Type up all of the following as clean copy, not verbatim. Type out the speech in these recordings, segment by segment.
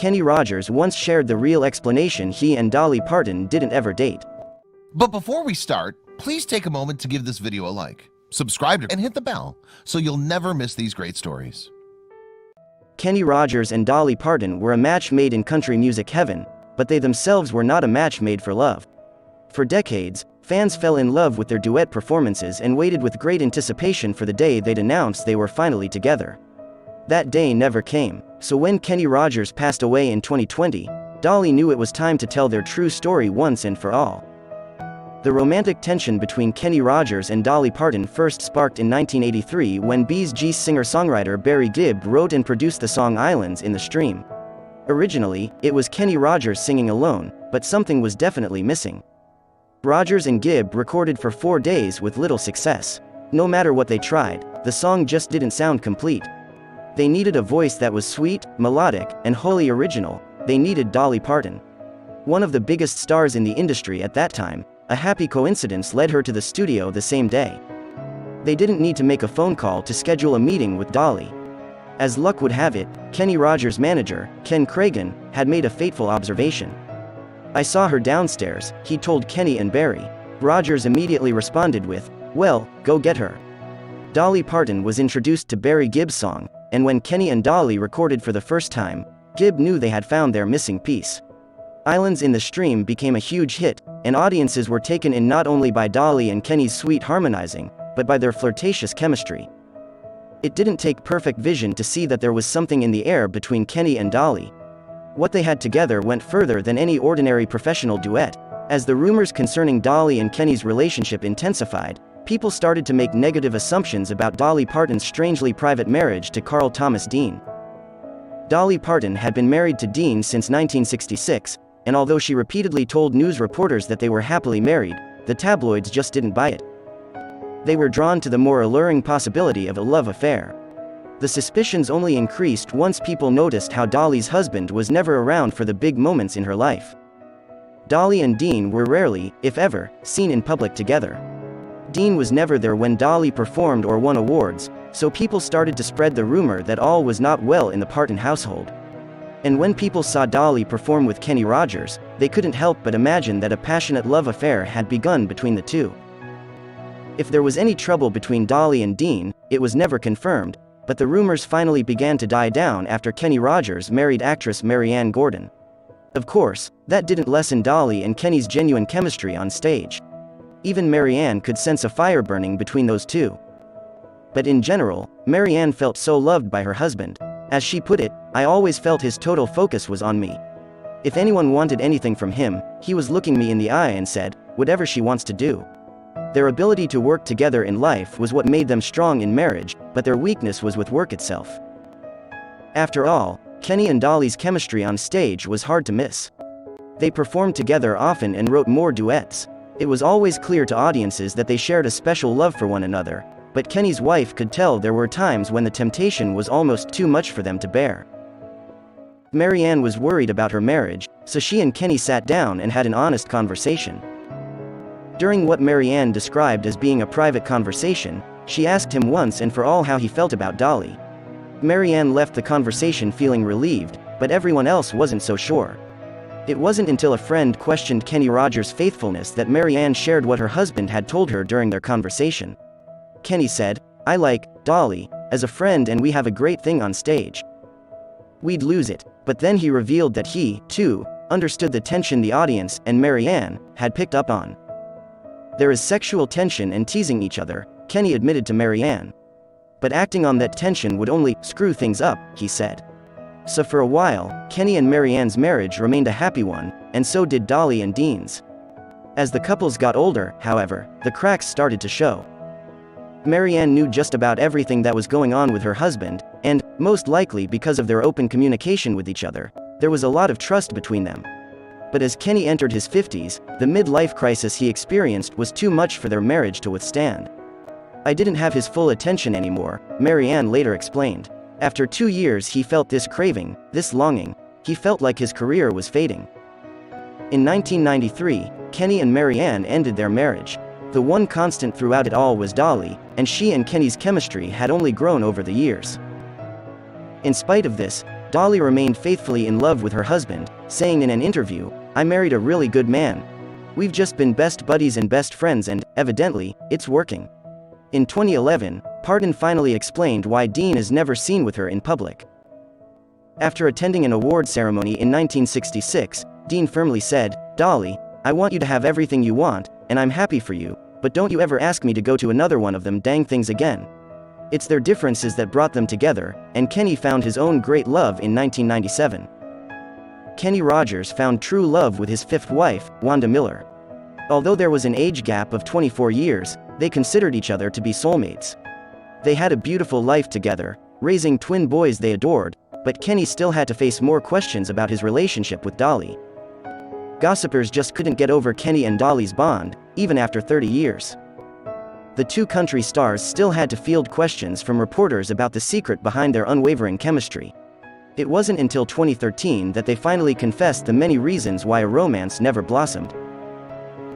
Kenny Rogers once shared the real explanation: he and Dolly Parton didn't ever date. But before we start, please take a moment to give this video a like, subscribe, and hit the bell so you'll never miss these great stories. Kenny Rogers and Dolly Parton were a match made in country music heaven, but they themselves were not a match made for love. For decades, fans fell in love with their duet performances and waited with great anticipation for the day they'd announce they were finally together. That day never came, so when Kenny Rogers passed away in 2020, Dolly knew it was time to tell their true story once and for all. The romantic tension between Kenny Rogers and Dolly Parton first sparked in 1983 when Bee Gees singer-songwriter Barry Gibb wrote and produced the song Islands in the Stream. Originally, it was Kenny Rogers singing alone, but something was definitely missing. Rogers and Gibb recorded for 4 days with little success. No matter what they tried, the song just didn't sound complete. They needed a voice that was sweet, melodic, and wholly original. They needed Dolly Parton. One of the biggest stars in the industry at that time, a happy coincidence led her to the studio the same day. They didn't need to make a phone call to schedule a meeting with Dolly. As luck would have it, Kenny Rogers' manager, Ken Cragen, had made a fateful observation. "I saw her downstairs," he told Kenny and Barry. Rogers immediately responded with, "Well, go get her." Dolly Parton was introduced to Barry Gibb's song, and when Kenny and Dolly recorded for the first time, Gibb knew they had found their missing piece. Islands in the Stream became a huge hit, and audiences were taken in not only by Dolly and Kenny's sweet harmonizing, but by their flirtatious chemistry. It didn't take perfect vision to see that there was something in the air between Kenny and Dolly. What they had together went further than any ordinary professional duet. As the rumors concerning Dolly and Kenny's relationship intensified, people started to make negative assumptions about Dolly Parton's strangely private marriage to Carl Thomas Dean. Dolly Parton had been married to Dean since 1966, and although she repeatedly told news reporters that they were happily married, the tabloids just didn't buy it. They were drawn to the more alluring possibility of a love affair. The suspicions only increased once people noticed how Dolly's husband was never around for the big moments in her life. Dolly and Dean were rarely, if ever, seen in public together. Dean was never there when Dolly performed or won awards, so people started to spread the rumor that all was not well in the Parton household. And when people saw Dolly perform with Kenny Rogers, they couldn't help but imagine that a passionate love affair had begun between the two. If there was any trouble between Dolly and Dean, it was never confirmed, but the rumors finally began to die down after Kenny Rogers married actress Marianne Gordon. Of course, that didn't lessen Dolly and Kenny's genuine chemistry on stage. Even Marianne could sense a fire burning between those two. But in general, Marianne felt so loved by her husband. As she put it, "I always felt his total focus was on me. If anyone wanted anything from him, he was looking me in the eye and said, whatever she wants to do." Their ability to work together in life was what made them strong in marriage, but their weakness was with work itself. After all, Kenny and Dolly's chemistry on stage was hard to miss. They performed together often and wrote more duets. It was always clear to audiences that they shared a special love for one another, but Kenny's wife could tell there were times when the temptation was almost too much for them to bear. Marianne was worried about her marriage, so she and Kenny sat down and had an honest conversation. During what Marianne described as being a private conversation, she asked him once and for all how he felt about Dolly. Marianne left the conversation feeling relieved, but everyone else wasn't so sure. It wasn't until a friend questioned Kenny Rogers' faithfulness that Marianne shared what her husband had told her during their conversation. Kenny said, "I like Dolly as a friend and we have a great thing on stage. We'd lose it," but then he revealed that he, too, understood the tension the audience and Marianne had picked up on. "There is sexual tension and teasing each other," Kenny admitted to Marianne. "But acting on that tension would only screw things up," he said. So for a while, Kenny and Marianne's marriage remained a happy one, and so did Dolly and Dean's. As the couples got older, however, the cracks started to show. Marianne knew just about everything that was going on with her husband, and, most likely because of their open communication with each other, there was a lot of trust between them. But as Kenny entered his 50s, the midlife crisis he experienced was too much for their marriage to withstand. "I didn't have his full attention anymore," Marianne later explained. "After 2 years he felt this craving, this longing. He felt like his career was fading." In 1993, Kenny and Marianne ended their marriage. The one constant throughout it all was Dolly, and she and Kenny's chemistry had only grown over the years. In spite of this, Dolly remained faithfully in love with her husband, saying in an interview, "I married a really good man. We've just been best buddies and best friends and, evidently, it's working." In 2011, Parton finally explained why Dean is never seen with her in public. After attending an award ceremony in 1966, Dean firmly said, "Dolly, I want you to have everything you want, and I'm happy for you, but don't you ever ask me to go to another one of them dang things again." It's their differences that brought them together, and Kenny found his own great love in 1997. Kenny Rogers found true love with his fifth wife, Wanda Miller. Although there was an age gap of 24 years, they considered each other to be soulmates. They had a beautiful life together, raising twin boys they adored, but Kenny still had to face more questions about his relationship with Dolly. Gossipers just couldn't get over Kenny and Dolly's bond, even after 30 years. The two country stars still had to field questions from reporters about the secret behind their unwavering chemistry. It wasn't until 2013 that they finally confessed the many reasons why a romance never blossomed.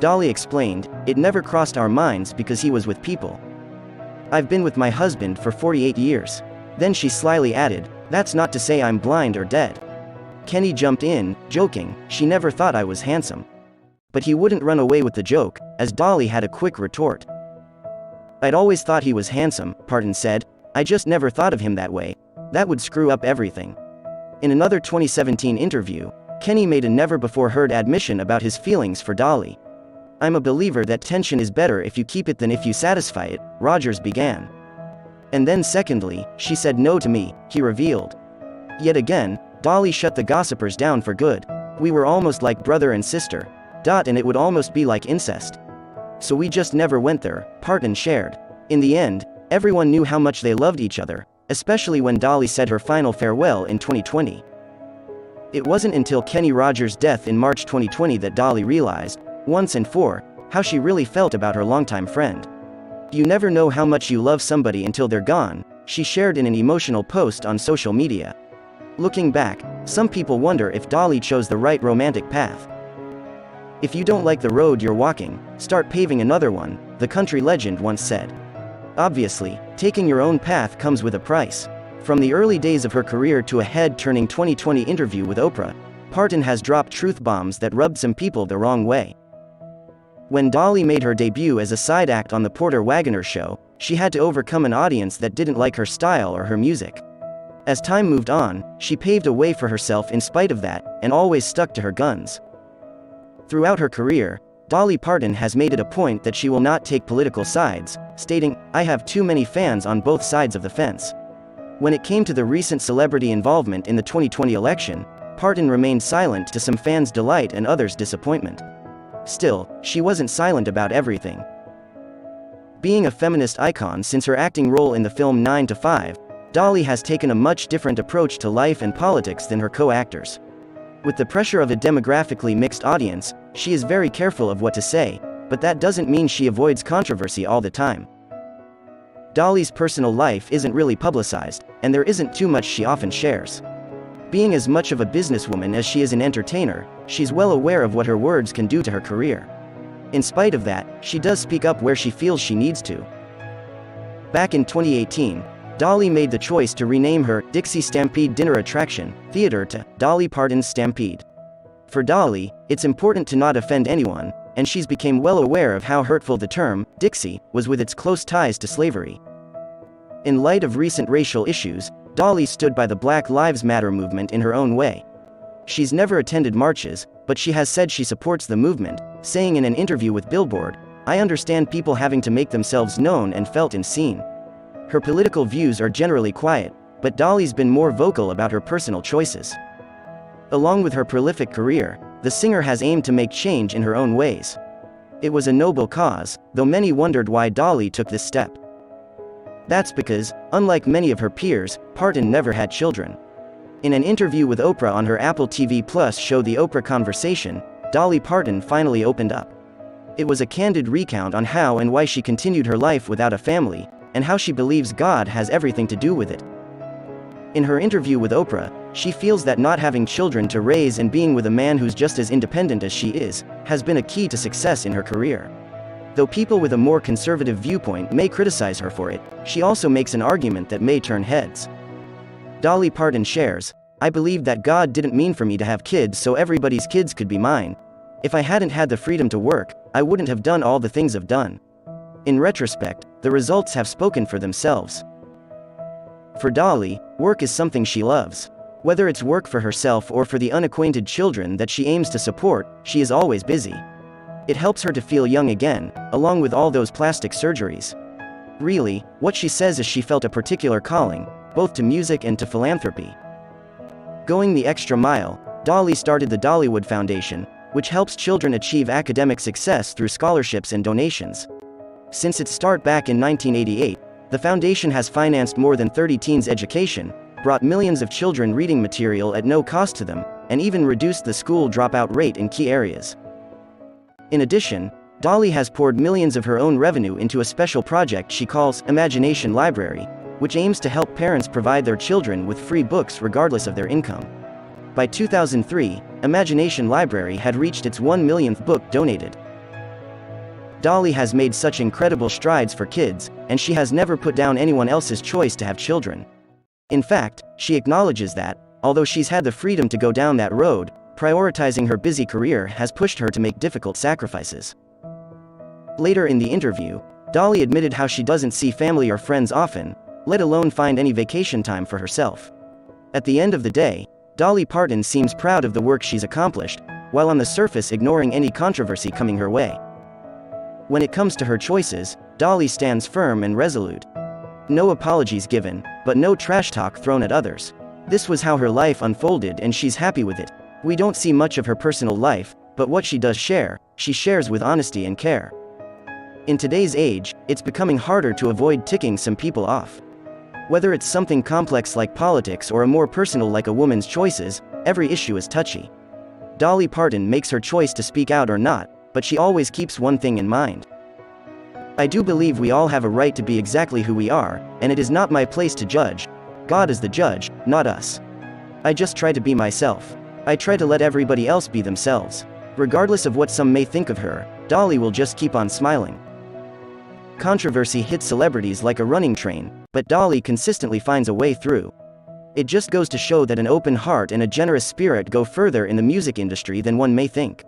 Dolly explained, "It never crossed our minds because he was with people. I've been with my husband for 48 years. Then she slyly added, "That's not to say I'm blind or dead." Kenny jumped in, joking, "She never thought I was handsome." But he wouldn't run away with the joke, as Dolly had a quick retort. "I'd always thought he was handsome," Parton said. "I just never thought of him that way. That would screw up everything." In another 2017 interview, Kenny made a never-before-heard admission about his feelings for Dolly. "I'm a believer that tension is better if you keep it than if you satisfy it," Rogers began. "And then secondly, she said no to me," he revealed. Yet again, Dolly shut the gossipers down for good. "We were almost like brother and sister. And it would almost be like incest. So we just never went there," Parton shared. In the end, everyone knew how much they loved each other, especially when Dolly said her final farewell in 2020. It wasn't until Kenny Rogers' death in March 2020 that Dolly realized, once and for how she really felt about her longtime friend. "You never know how much you love somebody until they're gone," she shared in an emotional post on social media. Looking back, some people wonder if Dolly chose the right romantic path. "If you don't like the road you're walking, start paving another one," the country legend once said. Obviously, taking your own path comes with a price. From the early days of her career to a head-turning 2020 interview with Oprah, Parton has dropped truth bombs that rubbed some people the wrong way. When Dolly made her debut as a side act on the Porter Wagoner show, she had to overcome an audience that didn't like her style or her music. As time moved on, she paved a way for herself in spite of that, and always stuck to her guns. Throughout her career, Dolly Parton has made it a point that she will not take political sides, stating, "I have too many fans on both sides of the fence." When it came to the recent celebrity involvement in the 2020 election, Parton remained silent to some fans' delight and others' disappointment. Still, she wasn't silent about everything. Being a feminist icon since her acting role in the film 9 to 5, Dolly has taken a much different approach to life and politics than her co-actors. With the pressure of a demographically mixed audience, she is very careful of what to say, but that doesn't mean she avoids controversy all the time. Dolly's personal life isn't really publicized, and there isn't too much she often shares. Being as much of a businesswoman as she is an entertainer, she's well aware of what her words can do to her career. In spite of that, she does speak up where she feels she needs to. Back in 2018, Dolly made the choice to rename her Dixie Stampede dinner attraction, theater to Dolly Parton's Stampede. For Dolly, it's important to not offend anyone, and she's become well aware of how hurtful the term, Dixie, was with its close ties to slavery. In light of recent racial issues, Dolly stood by the Black Lives Matter movement in her own way. She's never attended marches, but she has said she supports the movement, saying in an interview with Billboard, "I understand people having to make themselves known and felt and seen." Her political views are generally quiet, but Dolly's been more vocal about her personal choices. Along with her prolific career, the singer has aimed to make change in her own ways. It was a noble cause, though many wondered why Dolly took this step. That's because, unlike many of her peers, Parton never had children. In an interview with Oprah on her Apple TV Plus show The Oprah Conversation, Dolly Parton finally opened up. It was a candid recount on how and why she continued her life without a family, and how she believes God has everything to do with it. In her interview with Oprah, she feels that not having children to raise and being with a man who's just as independent as she is, has been a key to success in her career. Though people with a more conservative viewpoint may criticize her for it, she also makes an argument that may turn heads. Dolly Parton shares, I believed that God didn't mean for me to have kids so everybody's kids could be mine. If I hadn't had the freedom to work, I wouldn't have done all the things I've done. In retrospect, the results have spoken for themselves. For Dolly, work is something she loves. Whether it's work for herself or for the unacquainted children that she aims to support, she is always busy. It helps her to feel young again, along with all those plastic surgeries. Really, what she says is she felt a particular calling, both to music and to philanthropy. Going the extra mile, Dolly started the Dollywood Foundation, which helps children achieve academic success through scholarships and donations. Since its start back in 1988, the foundation has financed more than 30 teens' education, brought millions of children reading material at no cost to them, and even reduced the school dropout rate in key areas. In addition, Dolly has poured millions of her own revenue into a special project she calls Imagination Library, which aims to help parents provide their children with free books regardless of their income. By 2003, Imagination Library had reached its 1 millionth book donated. Dolly has made such incredible strides for kids, and she has never put down anyone else's choice to have children. In fact, she acknowledges that, although she's had the freedom to go down that road, prioritizing her busy career has pushed her to make difficult sacrifices. Later in the interview, Dolly admitted how she doesn't see family or friends often, let alone find any vacation time for herself. At the end of the day, Dolly Parton seems proud of the work she's accomplished, while on the surface ignoring any controversy coming her way. When it comes to her choices, Dolly stands firm and resolute. No apologies given, but no trash talk thrown at others. This was how her life unfolded and she's happy with it. We don't see much of her personal life, but what she does share, she shares with honesty and care. In today's age, it's becoming harder to avoid ticking some people off. Whether it's something complex like politics or a more personal like a woman's choices, every issue is touchy. Dolly Parton makes her choice to speak out or not, but she always keeps one thing in mind. I do believe we all have a right to be exactly who we are, and it is not my place to judge. God is the judge, not us. I just try to be myself. I try to let everybody else be themselves. Regardless of what some may think of her, Dolly will just keep on smiling. Controversy hits celebrities like a running train, but Dolly consistently finds a way through. It just goes to show that an open heart and a generous spirit go further in the music industry than one may think.